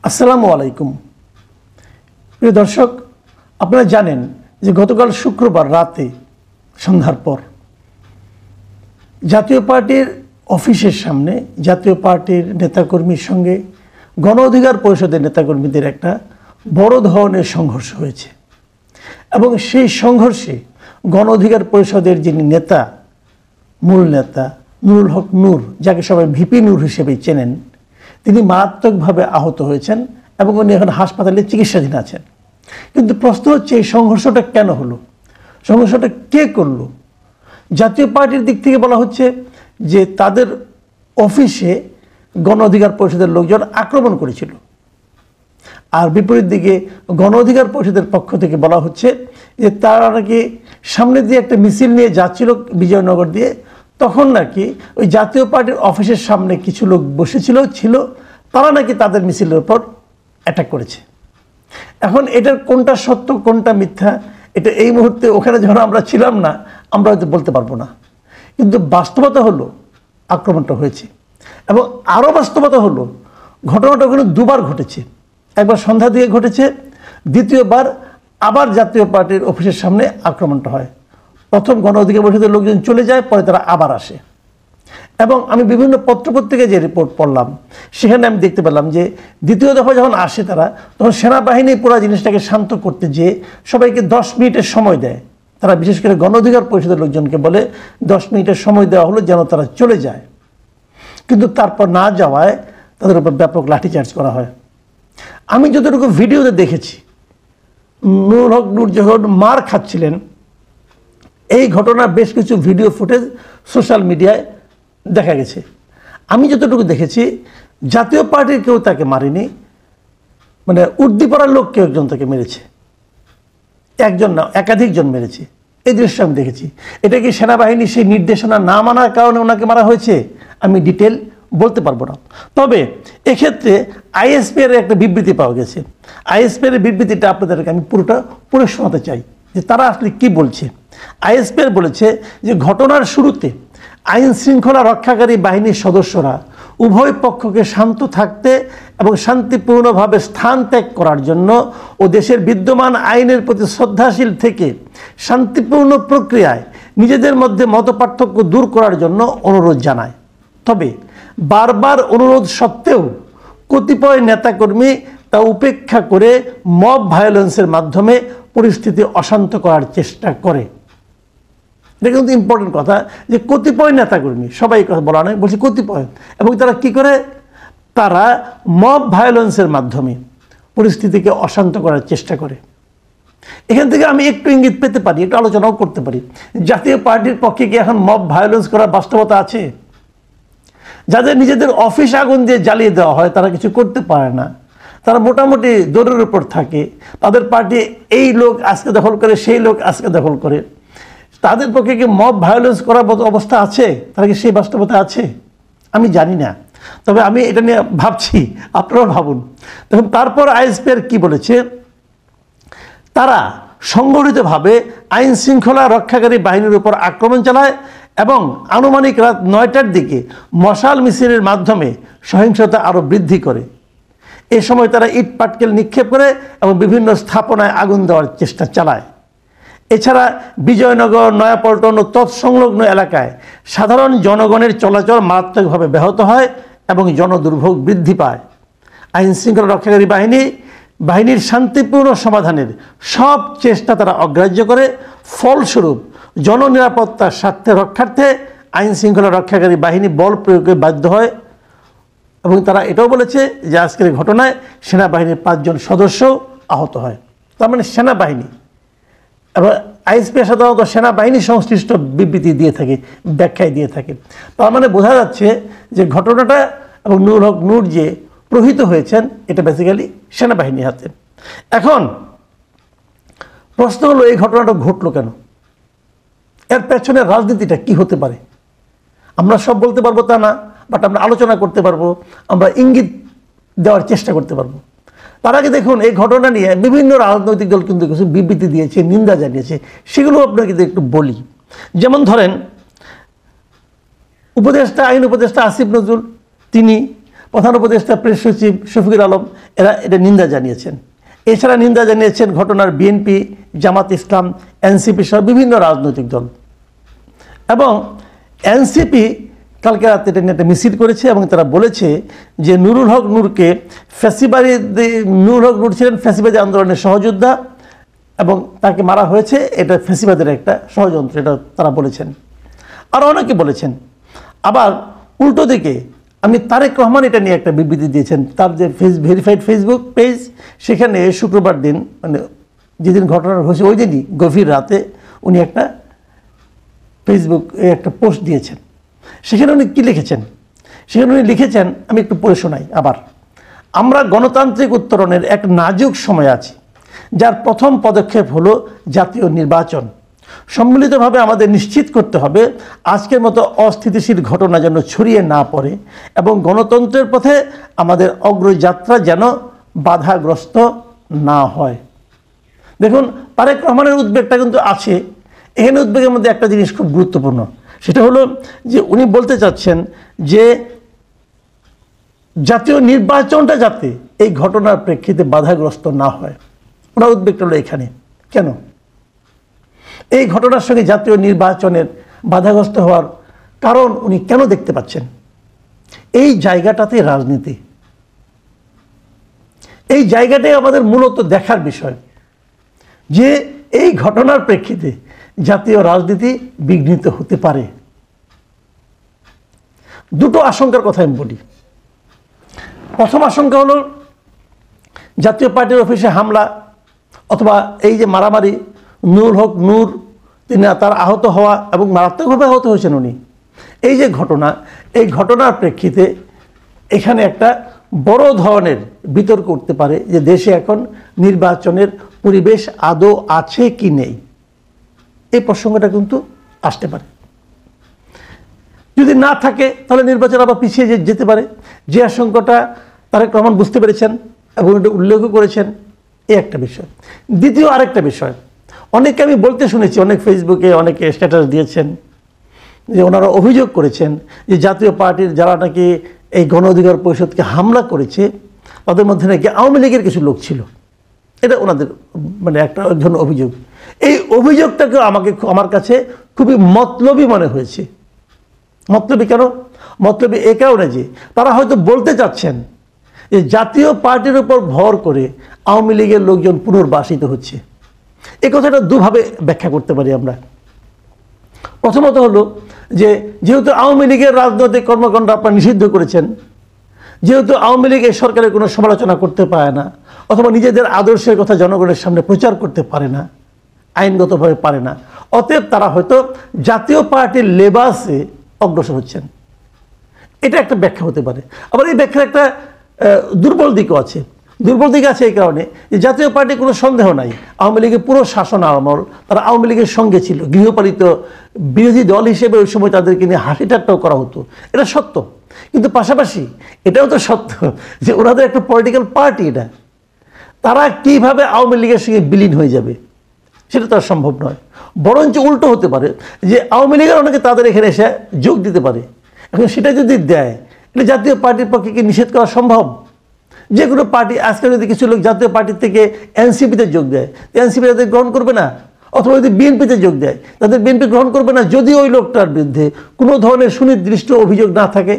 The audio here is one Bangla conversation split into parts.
আসসালামু আলাইকুম প্রিয় দর্শক, আপনারা জানেন যে গতকাল শুক্রবার রাতে সন্ধ্যার পর জাতীয় পার্টির অফিসের সামনে জাতীয় পার্টির নেতাকর্মীর সঙ্গে গণ অধিকার পরিষদের নেতাকর্মীদের একটা বড় ধরনের সংঘর্ষ হয়েছে এবং সেই সংঘর্ষে গণ অধিকার পরিষদের যিনি নেতা, মূল নেতা নুরুল হক নূর, যাকে সবাই ভিপি নূর হিসেবে চেনেন, তিনি মারাত্মকভাবে আহত হয়েছেন এবং উনি এখন হাসপাতালে চিকিৎসাধীন আছেন। কিন্তু প্রশ্ন হচ্ছে, এই সংঘর্ষটা কেন হলো? সংঘর্ষটা কে করলো? জাতীয় পার্টির দিক থেকে বলা হচ্ছে যে তাদের অফিসে গণ অধিকার পরিষদের লোকজন আক্রমণ করেছিল, আর বিপরীত দিকে গণ অধিকার পরিষদের পক্ষ থেকে বলা হচ্ছে যে তারা নাকি সামনে দিয়ে একটা মিছিল নিয়ে যাচ্ছিল বিজয়নগর দিয়ে, তখন নাকি ওই জাতীয় পার্টির অফিসের সামনে কিছু লোক বসেছিল, তারা নাকি তাদের মিছিলের উপর অ্যাটাক করেছে। এখন এটার কোনটা সত্য কোনটা মিথ্যা, এটা এই মুহূর্তে ওখানে যখন আমরা ছিলাম না, আমরা হয়তো বলতে পারবো না। কিন্তু বাস্তবতা হলো আক্রমণটা হয়েছে, এবং আরও বাস্তবতা হলো ঘটনাটা ওখানে দুবার ঘটেছে। একবার সন্ধ্যা দিয়ে ঘটেছে, দ্বিতীয়বার আবার জাতীয় পার্টির অফিসের সামনে আক্রমণটা হয়। প্রথম গণ অধিকার পরিষদের লোকজন চলে যায়, পরে তারা আবার আসে। এবং আমি বিভিন্ন পত্রপত্রিকায় যে রিপোর্ট পড়লাম, সেখানে আমি দেখতে পেলাম যে দ্বিতীয় দফা যখন আসে তারা, তখন সেনাবাহিনী পুরো জিনিসটাকে শান্ত করতে যেয়ে সবাইকে 10 মিনিটের সময় দেয়। তারা বিশেষ করে গণ অধিকার পরিষদের লোকজনকে বলে 10 মিনিটের সময় দেওয়া হলো যেন তারা চলে যায়। কিন্তু তারপর না যাওয়ায় তাদের উপর ব্যাপক লাঠিচার্জ করা হয়। আমি যতটুকু ভিডিওতে দেখেছি, নুরুল হক নূর যখন মার খাচ্ছিলেন, এই ঘটনার বেশ কিছু ভিডিও ফুটেজ সোশ্যাল মিডিয়ায় দেখা গেছে। আমি যতটুকু দেখেছি, জাতীয় পার্টির কেউ তাকে মারেনি, মানে উর্দিপাড়ার লোক কেউ একজন তাকে মেরেছে, একজন না একাধিকজন মেরেছে। এই দৃশ্য আমি দেখেছি। এটা কি সেনাবাহিনী সেই নির্দেশনা না মানার কারণে ওনাকে মারা হয়েছে, আমি ডিটেল বলতে পারবো না। তবে এক্ষেত্রে আইএসপি এর একটা বিবৃতি পাওয়া গেছে। আইএসপি এর বিবৃতিটা আপনাদেরকে আমি পুরোটা পড়ে শোনাতে চাই যে তারা আসলে কি বলছে। আইএসপি এর বলেছে যে ঘটনার শুরুতে আইন শৃঙ্খলা রক্ষাকারী বাহিনীর সদস্যরা উভয় পক্ষকে শান্ত থাকতে এবং শান্তিপূর্ণভাবে স্থান ত্যাগ করার জন্য ও দেশের বিদ্যমান আইনের প্রতি শ্রদ্ধাশীল থেকে শান্তিপূর্ণ প্রক্রিয়ায় নিজেদের মধ্যে মতপার্থক্য দূর করার জন্য অনুরোধ জানায়। তবে বারবার অনুরোধ সত্ত্বেও কতিপয় নেতাকর্মী তা উপেক্ষা করে মব ভায়োলেন্সের মাধ্যমে পরিস্থিতি অশান্ত করার চেষ্টা করে। এটা কিন্তু ইম্পর্টেন্ট কথা যে কতিপয় নেতাকর্মী, সবাই কথা বলা নয়, বলছি কতিপয়। এবং তারা কি করে? তারা মব ভায়োলেন্সের মাধ্যমে পরিস্থিতিকে অশান্ত করার চেষ্টা করে। এখান থেকে আমি একটু ইঙ্গিত পেতে পারি, একটু আলোচনাও করতে পারি। জাতীয় পার্টির পক্ষে কি এখন মব ভায়োলেন্স করার বাস্তবতা আছে? যাদের নিজেদের অফিস আগুন দিয়ে জ্বালিয়ে দেওয়া হয়, তারা কিছু করতে পারে না, তারা মোটামুটি দৌড়ের উপর থাকে। তাদের পার্টি এই লোক আজকে দখল করে, সেই লোক আজকে দখল করে, তাদের পক্ষে কি মব ভায়োলেন্স করার মতো অবস্থা আছে? তারা কি সেই বাস্তবতা আছে? আমি জানি না, তবে আমি এটা নিয়ে ভাবছি, আপনারাও ভাবুন। দেখুন তারপর আইএসপি কি বলেছে, তারা সংগঠিতভাবে আইন শৃঙ্খলা রক্ষাকারী বাহিনীর উপর আক্রমণ চালায় এবং আনুমানিক রাত 9টার দিকে মশাল মিছিলের মাধ্যমে সহিংসতা আরও বৃদ্ধি করে। এ সময় তারা ইট পাটকেল নিক্ষেপ করে এবং বিভিন্ন স্থাপনায় আগুন দেওয়ার চেষ্টা চালায়। এছাড়া বিজয়নগর, নয়াপল্টন ও তৎসংলগ্ন এলাকায় সাধারণ জনগণের চলাচল মারাত্মকভাবে ব্যাহত হয় এবং জনদুর্ভোগ বৃদ্ধি পায়। আইন শৃঙ্খলা রক্ষাকারী বাহিনীর শান্তিপূর্ণ সমাধানের সব চেষ্টা তারা অগ্রাহ্য করে। ফলস্বরূপ জননিরাপত্তার স্বার্থে রক্ষার্থে আইন শৃঙ্খলা রক্ষাকারী বাহিনী বল প্রয়োগে বাধ্য হয়। এবং তারা এটাও বলেছে যে আজকের ঘটনায় সেনাবাহিনীর 5 জন সদস্য আহত হয়। তার মানে সেনাবাহিনী এবং আইএসপি সাধারণত সেনাবাহিনী সংশ্লিষ্ট বিবৃতি দিয়ে থাকে, ব্যাখ্যায় দিয়ে থাকে। তার মানে বোঝা যাচ্ছে যে ঘটনাটা এবং নুরুল হক নূর যে প্রহিত হয়েছেন, এটা বেসিক্যালি সেনাবাহিনীর হাতে। এখন প্রশ্ন হলো, এই ঘটনাটা ঘটলো কেন? এর পেছনে রাজনীতিটা কি হতে পারে? আমরা সব বলতে পারবো তা না, বাট আমরা আলোচনা করতে পারবো, আমরা ইঙ্গিত দেওয়ার চেষ্টা করতে পারবো। তার আগে দেখুন, এই ঘটনা নিয়ে বিভিন্ন রাজনৈতিক দল কিন্তু কিছু বিবৃতি দিয়েছে, নিন্দা জানিয়েছে, সেগুলো আপনাকে একটু বলি। যেমন ধরেন, আইন উপদেষ্টা আসিফ নজরুল, তিনি প্রধান উপদেষ্টা প্রেস সচিব শফিকুল আলম এরা এটা নিন্দা জানিয়েছেন। এছাড়া নিন্দা জানিয়েছেন ঘটনার বিএনপি, জামাত ইসলাম, এনসিপি সহ বিভিন্ন রাজনৈতিক দল। এবং এনসিপি কালকে রাতে এটা নিয়ে একটা মিছিল করেছে এবং তারা বলেছে যে নুরুল হক নূরকে নুরুল হক নূর ছিলেন ফ্যাসিবাদী আন্দোলনের সহযোদ্ধা এবং তাকে মারা হয়েছে, এটা ফ্যাসিবাদের একটা ষড়যন্ত্র, এটা তারা বলেছেন। আর অনেকে বলেছেন। আবার উল্টো দিকে আমি তারেক রহমান এটা নিয়ে একটা বিবৃতি দিয়েছেন, তার যে ভেরিফাইড ফেসবুক পেজ, সেখানে শুক্রবার দিন মানে যেদিন ঘটনা হয়েছে ওই দিনই গভীর রাতে উনি একটা ফেসবুক একটা পোস্ট দিয়েছেন। সেখানে উনি কী লিখেছেন? সেখানে উনি লিখেছেন, আমি একটু পড়ে শোনাই আবার। আমরা গণতান্ত্রিক উত্তরণের এক নাজুক সময় আছি, যার প্রথম পদক্ষেপ হলো জাতীয় নির্বাচন। সম্মিলিতভাবে আমাদের নিশ্চিত করতে হবে আজকের মতো অস্থিতিশীল ঘটনা যেন ছড়িয়ে না পড়ে এবং গণতন্ত্রের পথে আমাদের অগ্রযাত্রা যেন বাধাগ্রস্ত না হয়। দেখুন, তারেক রহমানের উদ্বেগটা কিন্তু আছে। এখানে উদ্বেগের মধ্যে একটা জিনিস খুব গুরুত্বপূর্ণ, সেটা হলো যে উনি বলতে চাচ্ছেন যে জাতীয় নির্বাচনটা যাতে এই ঘটনার প্রেক্ষিতে বাধাগ্রস্ত না হয়। ওনার উদ্বেগটা হলো এখানে। কেন এই ঘটনার সঙ্গে জাতীয় নির্বাচনের বাধাগ্রস্ত হওয়ার কারণ উনি কেন দেখতে পাচ্ছেন? এই জায়গাটাতে রাজনীতি, এই জায়গাটাই আমাদের মূলত দেখার বিষয় যে এই ঘটনার প্রেক্ষিতে জাতীয় রাজনীতি বিঘ্নিত হতে পারে। দুটো আশঙ্কার কথা আমি বলি। প্রথম আশঙ্কা হলো জাতীয় পার্টির অফিসে হামলা অথবা এই যে মারামারি, নুরুল হক নূর তিনি তার আহত হওয়া এবং মারাত্মকভাবে আহত হয়েছেন উনি, এই যে ঘটনা, এই ঘটনার প্রেক্ষিতে এখানে একটা বড় ধরনের বিতর্ক উঠতে পারে যে দেশে এখন নির্বাচনের পরিবেশ আদৌ আছে কি নেই। এই প্রসঙ্গটা কিন্তু আসতে পারে। যদি না থাকে তাহলে নির্বাচন আবার পিছিয়ে যেতে পারে। যে আশঙ্কাটা তারেক রহমান বুঝতে পেরেছেন এবং এটা উল্লেখও করেছেন, এই একটা বিষয়। দ্বিতীয় আরেকটা বিষয়, অনেকে আমি বলতে শুনেছি, অনেক ফেসবুকে অনেকে স্ট্যাটাস দিয়েছেন যে ওনারা অভিযোগ করেছেন যে জাতীয় পার্টির যারা নাকি এই গণ অধিকার পরিষদকে হামলা করেছে তাদের মধ্যে নাকি আওয়ামী লীগের কিছু লোক ছিল। এটা ওনাদের মানে একটা ধরনের অভিযোগ। এই অভিযোগটাকে আমার কাছে খুবই মতলবী মনে হয়েছে। মতলবী কেন? মতলবী এ কারণে যে তারা হয়তো বলতে চাচ্ছেন যে জাতীয় পার্টির উপর ভর করে আওয়ামী লীগের লোকজন পুনর্বাসিত হচ্ছে। এই কথাটা দুভাবে ব্যাখ্যা করতে পারি আমরা। প্রথমত হলো যে যেহেতু আওয়ামী লীগের রাজনৈতিক কর্মকাণ্ড আপনারা নিষিদ্ধ করেছেন, যেহেতু আওয়ামী লীগ এই সরকারের কোনো সমালোচনা করতে পারে না অথবা নিজেদের আদর্শের কথা জনগণের সামনে প্রচার করতে পারে না, আইনগতভাবে পারে না, অতএব তারা হয়তো জাতীয় পার্টির লেবাসে অগ্রসর হচ্ছেন। এটা একটা ব্যাখ্যা হতে পারে। আবার এই ব্যাখ্যার একটা দুর্বল দিকও আছে। দুর্বল দিক আছে এই কারণে যে জাতীয় পার্টির কোনো সন্দেহ নাই আওয়ামী লীগের পুরো শাসন আমল তারা আওয়ামী লীগের সঙ্গে ছিল, গৃহপালিত বিরোধী দল হিসেবে ওই সময় তাদেরকে নিয়ে হাসি ঠাট্টাও করা হতো, এটা সত্য। কিন্তু পাশাপাশি এটাও তো সত্য যে ওনাদের একটা পলিটিক্যাল পার্টি, এটা তারা কীভাবে আওয়ামী লীগের সঙ্গে বিলীন হয়ে যাবে সেটা তো আর সম্ভব নয়। বরঞ্চ উল্টো হতে পারে যে আওয়ামী লীগের অনেকে তাদের এখানে এসে যোগ দিতে পারে। এখন সেটা যদি দেয় এটা জাতীয় পার্টির পক্ষে কি নিষেধ করা সম্ভব? যে কোনো পার্টি আজকে যদি কিছু লোক জাতীয় পার্টির থেকে এনসিপিতে যোগ দেয়, এনসিপি তাদের গ্রহণ করবে না, অথবা যদি বিএনপিতে যোগ দেয় তাদের বিএনপি গ্রহণ করবে না, যদি ওই লোকটার বিরুদ্ধে কোনো ধরনের সুনির্দিষ্ট অভিযোগ না থাকে।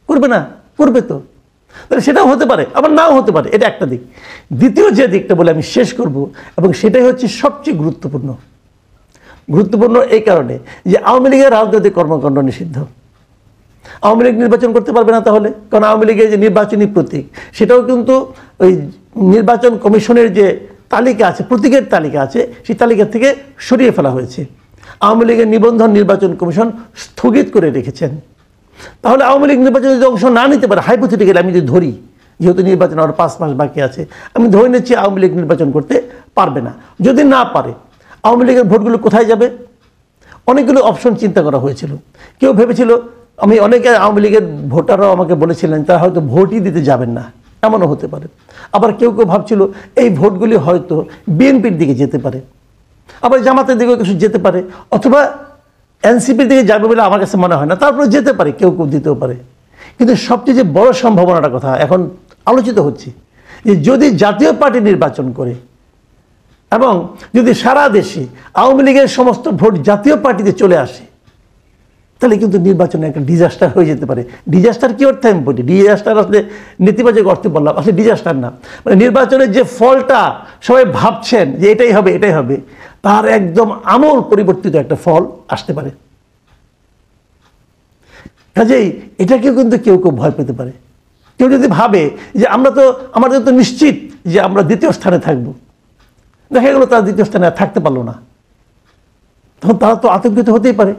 করবে না? করবে তো। তাহলে সেটাও হতে পারে, আবার নাও হতে পারে। এটা একটা দিক। দ্বিতীয় যে দিকটা বলে আমি শেষ করব, এবং সেটাই হচ্ছে সবচেয়ে গুরুত্বপূর্ণ এই কারণে যে আওয়ামী লীগের রাজনৈতিক কর্মকাণ্ড নিষিদ্ধ। আওয়ামী লীগ নির্বাচন করতে পারবে না তাহলে, কারণ আওয়ামী লীগের যে নির্বাচনী প্রতীক সেটাও কিন্তু ওই নির্বাচন কমিশনের যে তালিকা আছে, প্রতীকের তালিকা আছে, সেই তালিকা থেকে সরিয়ে ফেলা হয়েছে। আওয়ামী লীগের নিবন্ধন নির্বাচন কমিশন স্থগিত করে রেখেছেন। তাহলে আওয়ামী লীগ নির্বাচনে যদি অংশ না নিতে পারে, হাইপোথেটিক্যালি আমি যদি ধরি, যেহেতু নির্বাচন আর 5 মাস বাকি আছে, আমি ধরে নিচ্ছি আওয়ামী লীগ নির্বাচন করতে পারবে না। যদি না পারে আওয়ামী লীগের ভোটগুলো কোথায় যাবে? অনেকগুলো অপশন চিন্তা করা হয়েছিল। কেউ ভেবেছিল, আমি অনেকে আওয়ামী লীগের ভোটাররাও আমাকে বলেছিলেন তারা হয়তো ভোটই দিতে যাবেন না, এমনও হতে পারে। আবার কেউ ভাবছিল এই ভোটগুলি হয়তো বিএনপির দিকে যেতে পারে, আবার জামাতের দিকেও কিছু যেতে পারে, অথবা এনসিপির দিকে যাবে বলে আমার কাছে মনে হয় না, তারপরে যেতে পারে, কেউ দিতেও পারে। কিন্তু সবচেয়ে যে বড় সম্ভাবনাটা কথা এখন আলোচিত হচ্ছে যে যদি জাতীয় পার্টি নির্বাচন করে এবং যদি সারা দেশে আওয়ামী লীগের সমস্ত ভোট জাতীয় পার্টিতে চলে আসে, তাহলে কিন্তু নির্বাচনে একটা ডিজাস্টার হয়ে যেতে পারে। ডিজাস্টার কি অর্থে আমি বলি, ডিজাস্টার আসলে নেতিবাচক অর্থে বললাম, আসলে ডিজাস্টার না, মানে নির্বাচনের যে ফলটা সবাই ভাবছেন যে এটাই হবে এটাই হবে, তার একদম আমূল পরিবর্তিত একটা ফল আসতে পারে। কাজেই এটাকেও কিন্তু কেউ কেউ ভয় পেতে পারে। কেউ যদি ভাবে যে আমাদের তো নিশ্চিত যে আমরা দ্বিতীয় স্থানে থাকবো, দেখা গেলো তারা দ্বিতীয় স্থানে আর থাকতে পারলো না, তখন তারা তো আতঙ্কিত হতেই পারে।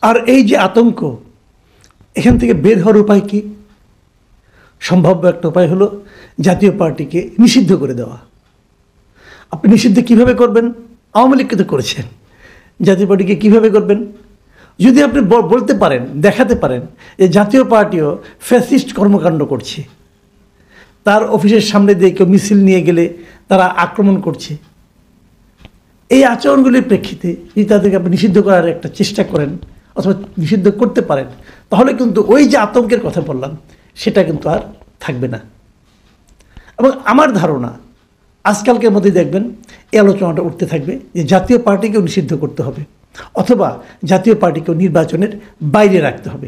আর এই যে আতঙ্ক, এখান থেকে বের হওয়ার উপায় কি? সম্ভাব্য একটা উপায় হলো জাতীয় পার্টিকে নিষিদ্ধ করে দেওয়া। আপনি নিষিদ্ধ কিভাবে করবেন? আওয়ামী লীগকে তো করেছেন, জাতীয় পার্টিকে কিভাবে করবেন? যদি আপনি বলতে পারেন, দেখাতে পারেন যে জাতীয় পার্টিও ফ্যাসিস্ট কর্মকাণ্ড করছে, তার অফিসের সামনে দিয়ে কেউ মিছিল নিয়ে গেলে তারা আক্রমণ করছে, এই আচরণগুলির প্রেক্ষিতে যদি তাদেরকে আপনি নিষিদ্ধ করার একটা চেষ্টা করেন অথবা নিষিদ্ধ করতে পারেন, তাহলে কিন্তু ওই যে আতঙ্কের কথা বললাম সেটা কিন্তু আর থাকবে না। এবং আমার ধারণা আজকালকের মধ্যে দেখবেন এই আলোচনাটা উঠতে থাকবে যে জাতীয় পার্টিকেও নিষিদ্ধ করতে হবে অথবা জাতীয় পার্টিকেও নির্বাচনের বাইরে রাখতে হবে।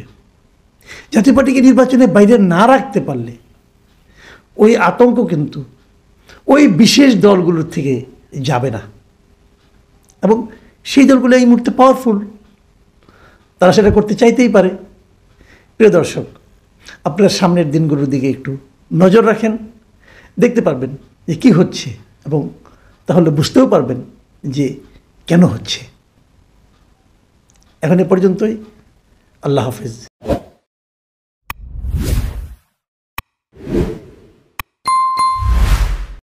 জাতীয় পার্টিকে নির্বাচনের বাইরে না রাখতে পারলে ওই আতঙ্ক কিন্তু ওই বিশেষ দলগুলোর থেকে যাবে না, এবং সেই দলগুলো এই মুহূর্তে পাওয়ারফুল, তারা সেটা করতে চাইতেই পারে। প্রিয় দর্শক, আপনারা সামনের দিনগুলোর দিকে একটু নজর রাখেন, দেখতে পারবেন যে কী হচ্ছে এবং তাহলে বুঝতেও পারবেন যে কেন হচ্ছে। এখন এ পর্যন্তই। আল্লাহ হাফেজ।